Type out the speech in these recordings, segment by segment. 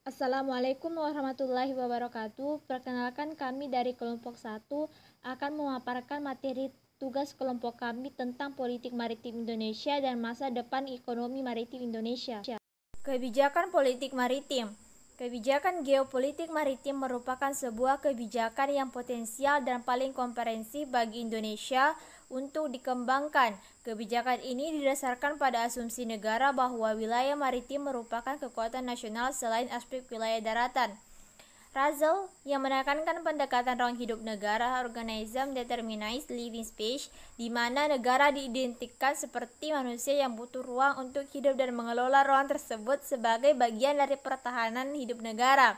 Assalamualaikum warahmatullahi wabarakatuh. Perkenalkan kami dari kelompok 1 akan memaparkan materi tugas kelompok kami tentang politik maritim Indonesia dan masa depan ekonomi maritim Indonesia. Kebijakan politik maritim. Kebijakan geopolitik maritim merupakan sebuah kebijakan yang potensial dan paling komprehensif bagi Indonesia untuk dikembangkan. Kebijakan ini didasarkan pada asumsi negara bahwa wilayah maritim merupakan kekuatan nasional selain aspek wilayah daratan. Russell yang menekankan pendekatan ruang hidup negara organism determinized living space, di mana negara diidentikan seperti manusia yang butuh ruang untuk hidup dan mengelola ruang tersebut sebagai bagian dari pertahanan hidup negara.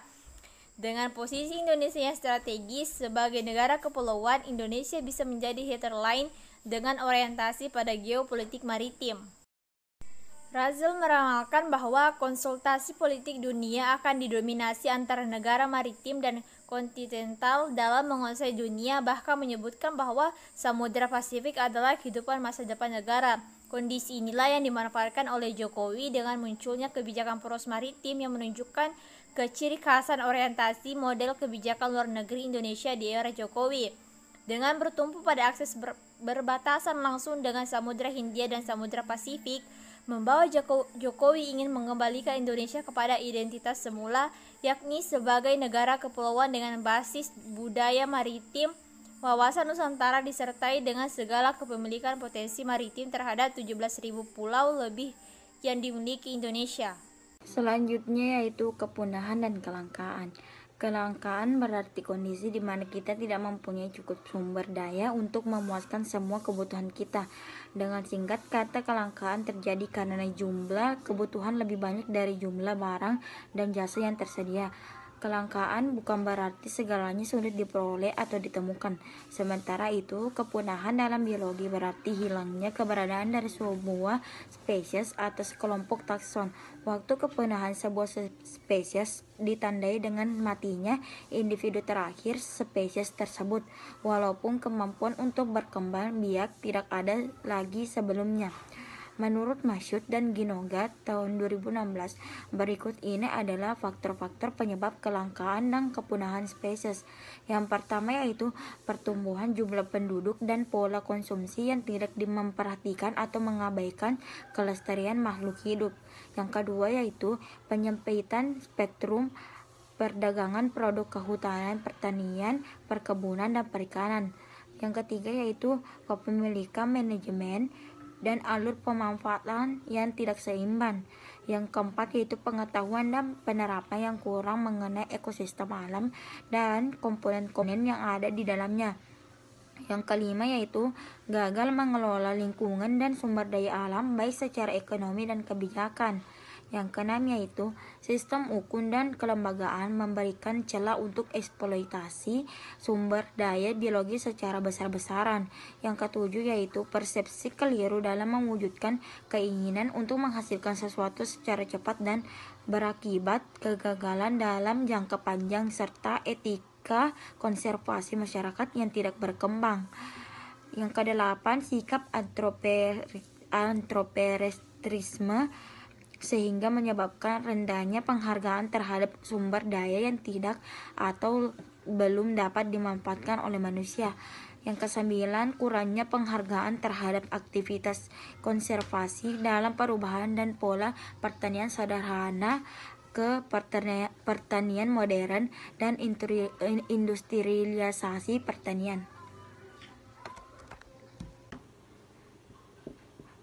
Dengan posisi Indonesia yang strategis sebagai negara kepulauan, Indonesia bisa menjadi headline dengan orientasi pada geopolitik maritim. Russell meramalkan bahwa konsultasi politik dunia akan didominasi antara negara maritim dan kontinental dalam menguasai dunia, bahkan menyebutkan bahwa Samudra Pasifik adalah kehidupan masa depan negara. Kondisi inilah yang dimanfaatkan oleh Jokowi dengan munculnya kebijakan poros maritim yang menunjukkan keciri khasan orientasi model kebijakan luar negeri Indonesia di era Jokowi. Dengan bertumpu pada akses berbatasan langsung dengan Samudra Hindia dan Samudra Pasifik, membawa Jokowi ingin mengembalikan Indonesia kepada identitas semula, yakni sebagai negara kepulauan dengan basis budaya maritim, wawasan Nusantara disertai dengan segala kepemilikan potensi maritim terhadap 17.000 pulau lebih yang dimiliki Indonesia. Selanjutnya yaitu kepunahan dan kelangkaan. Kelangkaan berarti kondisi di mana kita tidak mempunyai cukup sumber daya untuk memuaskan semua kebutuhan kita. Dengan singkat kata, kelangkaan terjadi karena jumlah kebutuhan lebih banyak dari jumlah barang dan jasa yang tersedia. Kelangkaan bukan berarti segalanya sulit diperoleh atau ditemukan. Sementara itu, kepunahan dalam biologi berarti hilangnya keberadaan dari sebuah spesies atau sekelompok takson. Waktu kepunahan sebuah spesies ditandai dengan matinya individu terakhir spesies tersebut, walaupun kemampuan untuk berkembang biak tidak ada lagi sebelumnya. Menurut Masyud dan Ginoga tahun 2016, berikut ini adalah faktor-faktor penyebab kelangkaan dan kepunahan spesies. Yang pertama yaitu pertumbuhan jumlah penduduk dan pola konsumsi yang tidak memperhatikan atau mengabaikan kelestarian makhluk hidup. Yang kedua yaitu penyempitan spektrum perdagangan produk kehutanan, pertanian, perkebunan, dan perikanan. Yang ketiga yaitu kepemilikan manajemen dan alur pemanfaatan yang tidak seimbang. Yang keempat yaitu pengetahuan dan penerapan yang kurang mengenai ekosistem alam dan komponen-komponen yang ada di dalamnya. Yang kelima yaitu gagal mengelola lingkungan dan sumber daya alam baik secara ekonomi dan kebijakan. Yang keenam yaitu sistem hukum dan kelembagaan memberikan celah untuk eksploitasi sumber daya biologi secara besar-besaran. Yang ketujuh yaitu persepsi keliru dalam mewujudkan keinginan untuk menghasilkan sesuatu secara cepat dan berakibat kegagalan dalam jangka panjang serta etika konservasi masyarakat yang tidak berkembang. Yang kedelapan sikap antroperetrisme sehingga menyebabkan rendahnya penghargaan terhadap sumber daya yang tidak atau belum dapat dimanfaatkan oleh manusia. Yang kesembilan, kurangnya penghargaan terhadap aktivitas konservasi dalam perubahan dan pola pertanian sederhana ke pertanian modern dan industrialisasi pertanian.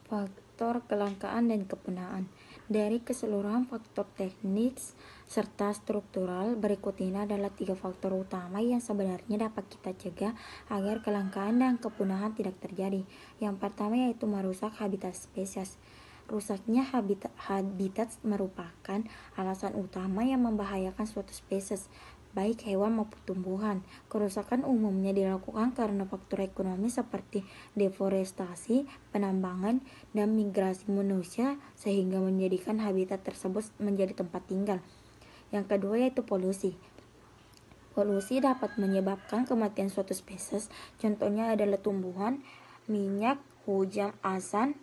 Faktor kelangkaan dan kepunahan. Dari keseluruhan faktor teknis serta struktural, berikut ini adalah 3 faktor utama yang sebenarnya dapat kita cegah agar kelangkaan dan kepunahan tidak terjadi. Yang pertama yaitu merusak habitat spesies. Rusaknya habitat merupakan alasan utama yang membahayakan suatu spesies, baik hewan maupun tumbuhan. Kerusakan umumnya dilakukan karena faktor ekonomi seperti deforestasi, penambangan, dan migrasi manusia sehingga menjadikan habitat tersebut menjadi tempat tinggal. Yang kedua yaitu polusi. Polusi dapat menyebabkan kematian suatu spesies, contohnya adalah tumbuhan, minyak, hujan asan,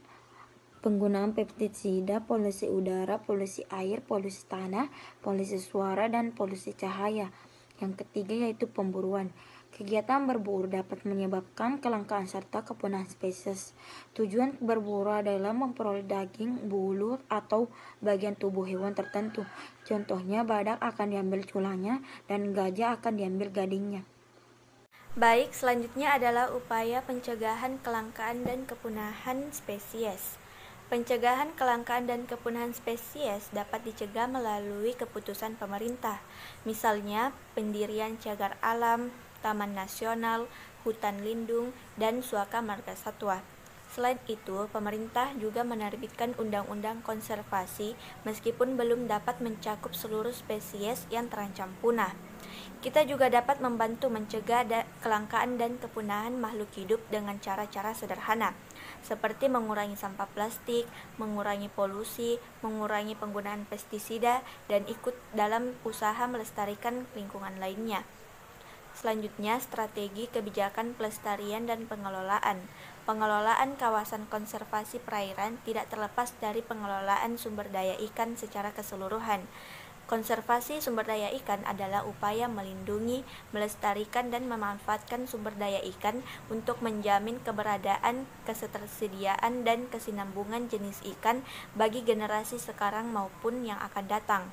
penggunaan pestisida, polusi udara, polusi air, polusi tanah, polusi suara, dan polusi cahaya. Yang ketiga yaitu pemburuan. Kegiatan berburu dapat menyebabkan kelangkaan serta kepunahan spesies. Tujuan berburu adalah memperoleh daging, bulu, atau bagian tubuh hewan tertentu. Contohnya, badak akan diambil tulangnya dan gajah akan diambil gadingnya. Baik, selanjutnya adalah upaya pencegahan kelangkaan dan kepunahan spesies. Pencegahan kelangkaan dan kepunahan spesies dapat dicegah melalui keputusan pemerintah, misalnya pendirian cagar alam, taman nasional, hutan lindung, dan suaka marga satwa. Selain itu, pemerintah juga menerbitkan undang-undang konservasi meskipun belum dapat mencakup seluruh spesies yang terancam punah. Kita juga dapat membantu mencegah kelangkaan dan kepunahan makhluk hidup dengan cara-cara sederhana, seperti mengurangi sampah plastik, mengurangi polusi, mengurangi penggunaan pestisida, dan ikut dalam usaha melestarikan lingkungan lainnya. Selanjutnya, strategi kebijakan pelestarian dan pengelolaan. Pengelolaan kawasan konservasi perairan tidak terlepas dari pengelolaan sumber daya ikan secara keseluruhan. Konservasi sumber daya ikan adalah upaya melindungi, melestarikan, dan memanfaatkan sumber daya ikan untuk menjamin keberadaan, ketersediaan, dan kesinambungan jenis ikan bagi generasi sekarang maupun yang akan datang.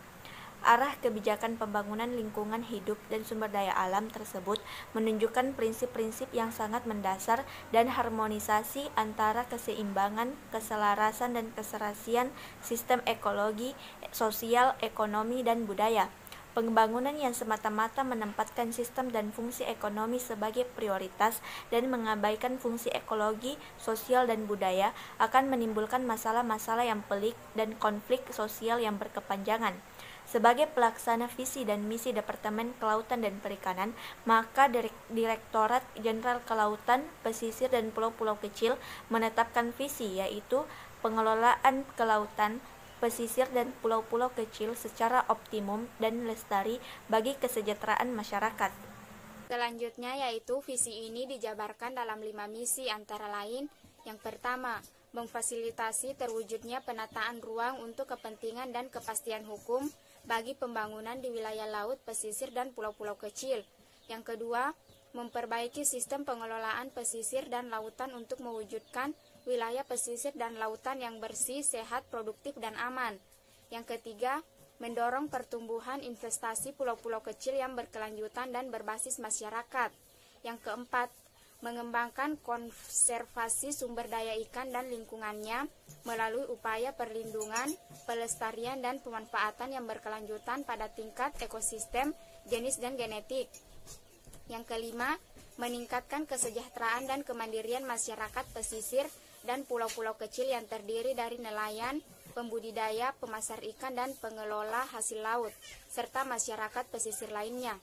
Arah kebijakan pembangunan lingkungan hidup dan sumber daya alam tersebut menunjukkan prinsip-prinsip yang sangat mendasar dan harmonisasi antara keseimbangan, keselarasan, dan keserasian sistem ekologi, sosial, ekonomi, dan budaya. Pembangunan yang semata-mata menempatkan sistem dan fungsi ekonomi sebagai prioritas dan mengabaikan fungsi ekologi, sosial, dan budaya akan menimbulkan masalah-masalah yang pelik dan konflik sosial yang berkepanjangan. Sebagai pelaksana visi dan misi Departemen Kelautan dan Perikanan, maka Direktorat Jenderal Kelautan, Pesisir, dan Pulau-Pulau Kecil menetapkan visi, yaitu pengelolaan kelautan, pesisir, dan pulau-pulau kecil secara optimum dan lestari bagi kesejahteraan masyarakat. Selanjutnya yaitu visi ini dijabarkan dalam 5 misi antara lain. Yang pertama, memfasilitasi terwujudnya penataan ruang untuk kepentingan dan kepastian hukum bagi pembangunan di wilayah laut, pesisir, dan pulau-pulau kecil. Yang kedua, memperbaiki sistem pengelolaan pesisir dan lautan untuk mewujudkan wilayah pesisir dan lautan yang bersih, sehat, produktif, dan aman. Yang ketiga, mendorong pertumbuhan investasi pulau-pulau kecil yang berkelanjutan dan berbasis masyarakat. Yang keempat, mengembangkan konservasi sumber daya ikan dan lingkungannya melalui upaya perlindungan, pelestarian, dan pemanfaatan yang berkelanjutan pada tingkat ekosistem, jenis, dan genetik. Yang kelima, meningkatkan kesejahteraan dan kemandirian masyarakat pesisir dan pulau-pulau kecil yang terdiri dari nelayan, pembudidaya, pemasar ikan, dan pengelola hasil laut, serta masyarakat pesisir lainnya.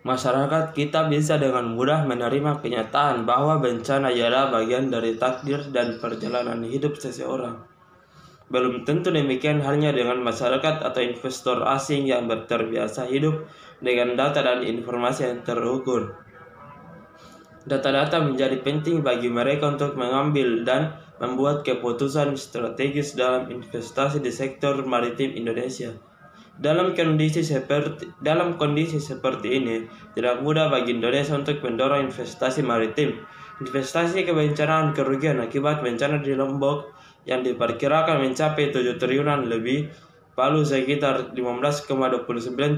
Masyarakat kita bisa dengan mudah menerima kenyataan bahwa bencana ialah bagian dari takdir dan perjalanan hidup seseorang. Belum tentu demikian halnya dengan masyarakat atau investor asing yang terbiasa hidup dengan data dan informasi yang terukur. Data-data menjadi penting bagi mereka untuk mengambil dan membuat keputusan strategis dalam investasi di sektor maritim Indonesia. Dalam kondisi seperti ini, tidak mudah bagi Indonesia untuk mendorong investasi maritim. Investasi kebencanaan kerugian akibat bencana di Lombok yang diperkirakan mencapai 7 triliunan lebih, Palu sekitar 15,29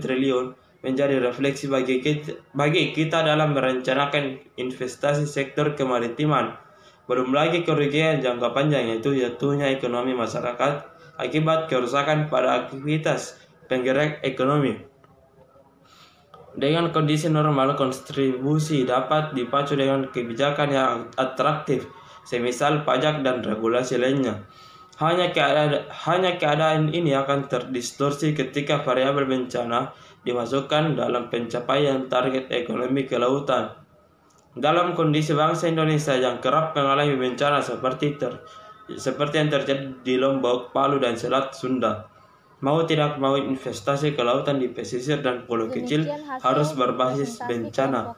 triliun, menjadi refleksi bagi kita dalam merencanakan investasi sektor kemaritiman. Belum lagi kerugian jangka panjang, yaitu jatuhnya ekonomi masyarakat akibat kerusakan pada aktivitas penggerak ekonomi. Dengan kondisi normal, kontribusi dapat dipacu dengan kebijakan yang atraktif, semisal pajak dan regulasi lainnya. Hanya keadaan ini akan terdistorsi ketika variabel bencana dimasukkan dalam pencapaian target ekonomi kelautan. Dalam kondisi bangsa Indonesia yang kerap mengalami bencana seperti yang terjadi di Lombok, Palu, dan Selat Sunda, Mau tidak mau investasi ke lautan di pesisir dan pulau kecil harus berbasis bencana.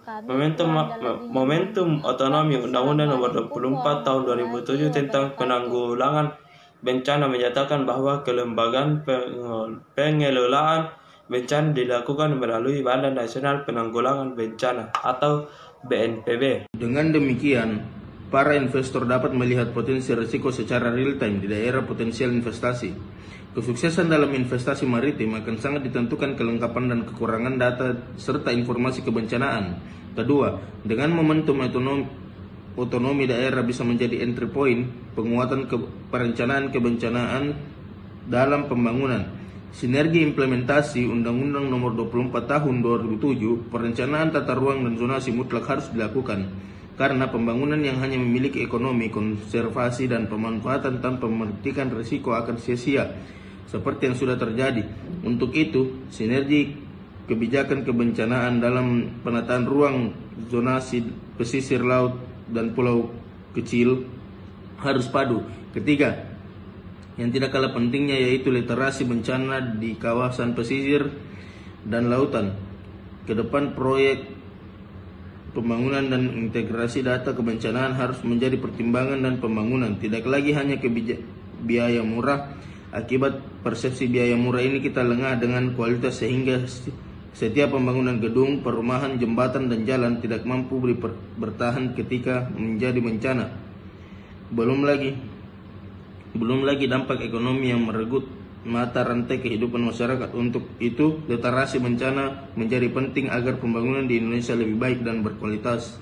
Momentum otonomi Undang-Undang Nomor 24 Tahun 2007 tentang penanggulangan bencana menyatakan bahwa kelembagaan pengelolaan bencana dilakukan melalui Badan Nasional Penanggulangan Bencana atau BNPB. Dengan demikian, para investor dapat melihat potensi risiko secara real time di daerah potensial investasi. Kesuksesan dalam investasi maritim akan sangat ditentukan kelengkapan dan kekurangan data serta informasi kebencanaan. Kedua, dengan momentum otonomi daerah bisa menjadi entry point penguatan perencanaan kebencanaan dalam pembangunan. Sinergi implementasi Undang-Undang Nomor 24 Tahun 2007, perencanaan tata ruang dan zonasi mutlak harus dilakukan, karena pembangunan yang hanya memiliki ekonomi, konservasi, dan pemanfaatan tanpa memperhatikan risiko akan sia-sia, seperti yang sudah terjadi. Untuk itu, sinergi kebijakan kebencanaan dalam penataan ruang, zonasi, pesisir laut, dan pulau kecil harus padu. Ketiga, yang tidak kalah pentingnya yaitu literasi bencana di kawasan pesisir dan lautan. Kedepan proyek pembangunan dan integrasi data kebencanaan harus menjadi pertimbangan dan pembangunan, tidak lagi hanya biaya murah. Akibat persepsi biaya murah ini kita lengah dengan kualitas sehingga setiap pembangunan gedung, perumahan, jembatan, dan jalan tidak mampu bertahan ketika menjadi bencana. Belum lagi dampak ekonomi yang merenggut mata rantai kehidupan masyarakat. Untuk itu, literasi bencana menjadi penting agar pembangunan di Indonesia lebih baik dan berkualitas.